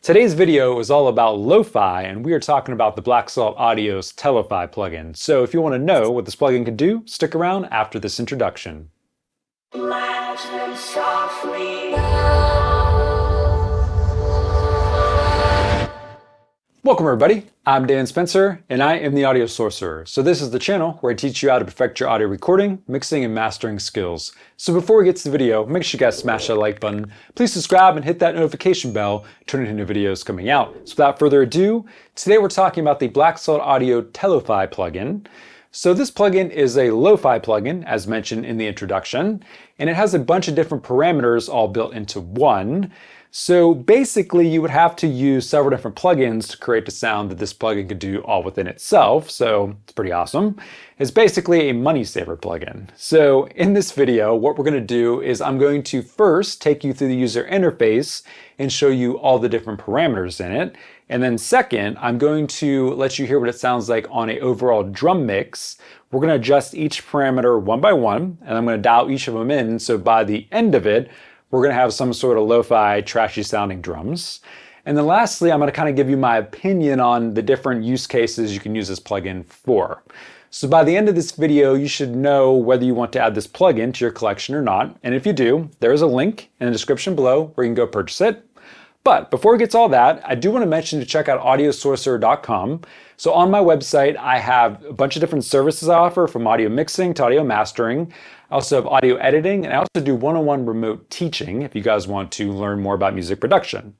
Today's video is all about lo-fi, and we are talking about the Black Salt Audio's TeloFi plugin. So if you want to know what this plugin can do, stick around after this introduction. Welcome everybody, I'm Dan Spencer, and I am the Audio Sorcerer. So this is the channel where I teach you how to perfect your audio recording, mixing, and mastering skills. So before we get to the video, make sure you guys smash that like button. Please subscribe and hit that notification bell to turn into new videos coming out. So without further ado, today we're talking about the Black Salt Audio TeloFi plugin. So this plugin is a lo-fi plugin, as mentioned in the introduction, and it has a bunch of different parameters all built into one. So basically you would have to use several different plugins to create the sound that this plugin could do all within itself. So it's pretty awesome. It's basically a money saver plugin. So in this video, what we're going to do is I'm going to first take you through the user interface and show you all the different parameters in it. And then second, I'm going to let you hear what it sounds like on an overall drum mix. We're going to adjust each parameter one by one, and I'm going to dial each of them in. So by the end of it, we're going to have some sort of lo-fi, trashy sounding drums. And then lastly, I'm going to kind of give you my opinion on the different use cases you can use this plugin for. So by the end of this video, you should know whether you want to add this plugin to your collection or not. And if you do, there is a link in the description below where you can go purchase it. But before we get to all that, I do want to mention to check out audiosorcerer.com. So on my website, I have a bunch of different services I offer, from audio mixing to audio mastering. I also have audio editing, and I also do one-on-one remote teaching if you guys want to learn more about music production. And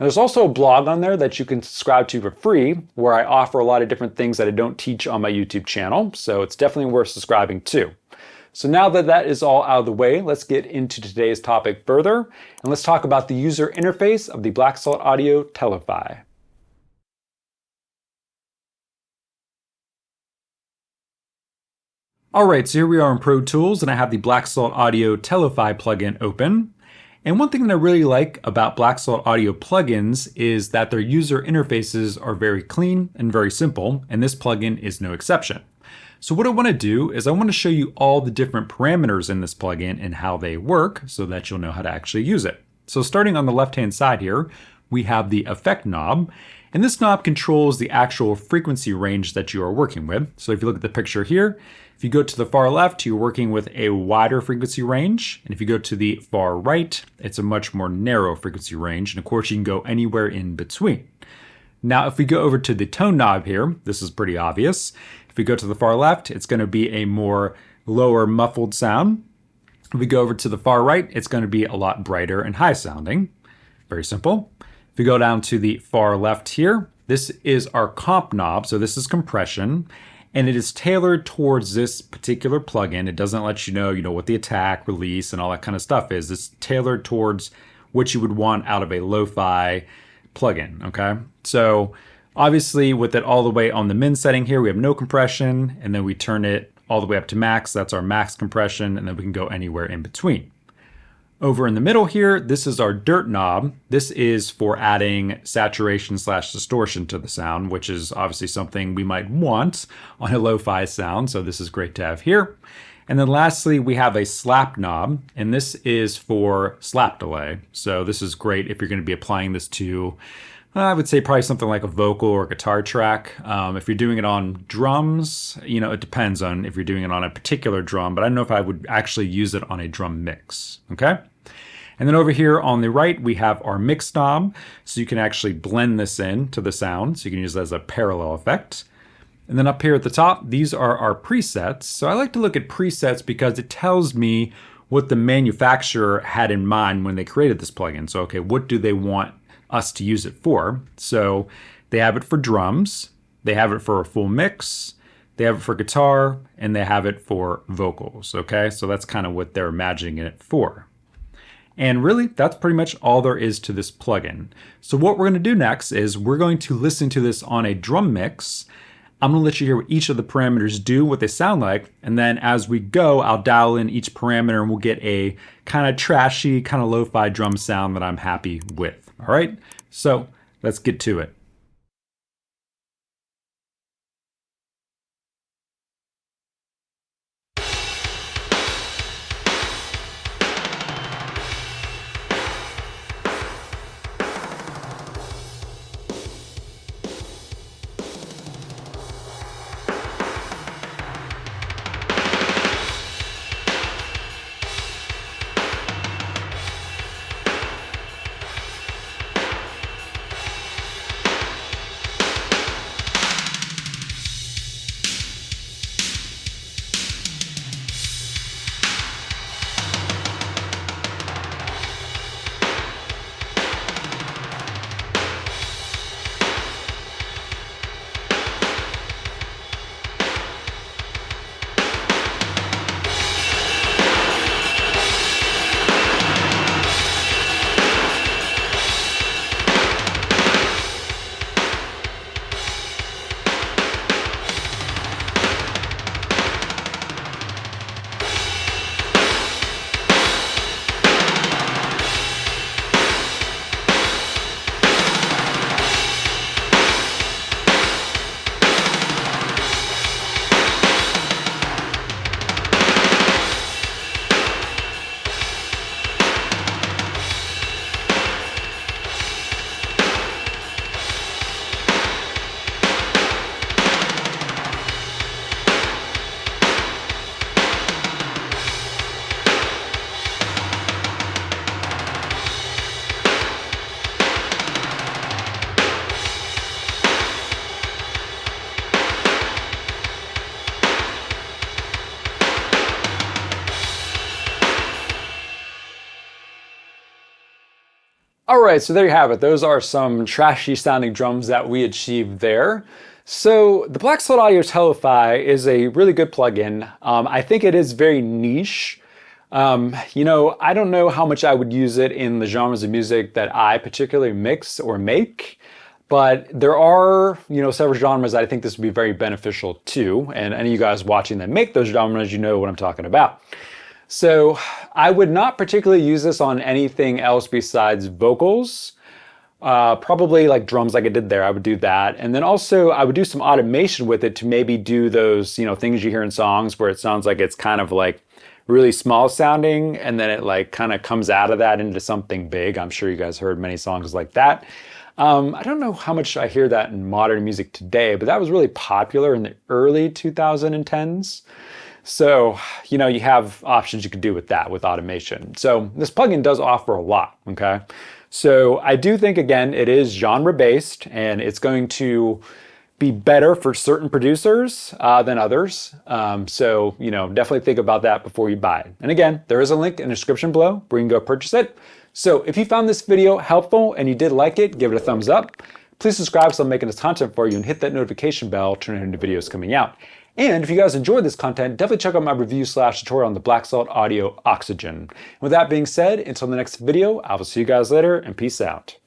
there's also a blog on there that you can subscribe to for free, where I offer a lot of different things that I don't teach on my YouTube channel. So it's definitely worth subscribing to. So now that that is all out of the way, let's get into today's topic further, and let's talk about the user interface of the Black Salt Audio TeloFi. Alright, so here we are in Pro Tools, and I have the Black Salt Audio TeloFi plugin open. And one thing that I really like about Black Salt Audio plugins is that their user interfaces are very clean and very simple, and this plugin is no exception. So what I want to do is I want to show you all the different parameters in this plugin and how they work so that you'll know how to actually use it. So starting on the left-hand side here, we have the effect knob, and this knob controls the actual frequency range that you are working with. So if you look at the picture here, if you go to the far left, you're working with a wider frequency range. And if you go to the far right, it's a much more narrow frequency range. And of course, you can go anywhere in between. Now, if we go over to the tone knob here, this is pretty obvious. If we go to the far left, it's going to be a more lower muffled sound. If we go over to the far right, it's going to be a lot brighter and high sounding. Very simple. If we go down to the far left here, this is our comp knob. So this is compression, and it is tailored towards this particular plugin. It doesn't let you know, what the attack, release, and all that kind of stuff is. It's tailored towards what you would want out of a lo-fi plugin, okay? So obviously with it all the way on the min setting here, we have no compression, and then we turn it all the way up to max. That's our max compression, and then we can go anywhere in between. Over in the middle here, this is our dirt knob. This is for adding saturation/distortion to the sound, which is obviously something we might want on a lo-fi sound, so this is great to have here. And then lastly, we have a slap knob, and this is for slap delay. So this is great if you're going to be applying this to, I would say probably something like a vocal or guitar track. If you're doing it on drums, it depends on if you're doing it on a particular drum, but I don't know if I would actually use it on a drum mix, okay? And then over here on the right, we have our mix knob, so you can actually blend this in to the sound, so you can use it as a parallel effect. And then up here at the top, these are our presets. So I like to look at presets because it tells me what the manufacturer had in mind when they created this plugin. So, okay, what do they want us to use it for? So they have it for drums, they have it for a full mix, they have it for guitar, and they have it for vocals, okay? So that's kind of what they're imagining it for. And really, that's pretty much all there is to this plugin. So what we're going to do next is we're going to listen to this on a drum mix. I'm going to let you hear what each of the parameters do, what they sound like, and then as we go, I'll dial in each parameter and we'll get a kind of trashy, kind of lo-fi drum sound that I'm happy with. All right, so let's get to it. right, so there you have it. Those are some trashy sounding drums that we achieved there. So the Black Salt Audio TeloFi is a really good plugin. I think it is very niche. I don't know how much I would use it in the genres of music that I particularly mix or make, but there are, several genres that I think this would be very beneficial to, and any of you guys watching that make those genres, you know what I'm talking about. So I would not particularly use this on anything else besides vocals. Probably like drums like I did there, I would do that. And then also I would do some automation with it to maybe do those, things you hear in songs where it sounds like it's kind of like really small sounding and then it like kind of comes out of that into something big. I'm sure you guys heard many songs like that. I don't know how much I hear that in modern music today, but that was really popular in the early 2010s. So, you have options you could do with that with automation. So this plugin does offer a lot, okay? So I do think, again, it is genre-based and it's going to be better for certain producers than others. So, definitely think about that before you buy it. And again, there is a link in the description below where you can go purchase it. So if you found this video helpful and you did like it, give it a thumbs up. Please subscribe so I'm making this content for you and hit that notification bell to turn into videos coming out. And if you guys enjoyed this content, definitely check out my review/tutorial on the Black Salt Audio Oxygen. And with that being said, until the next video, I will see you guys later and peace out.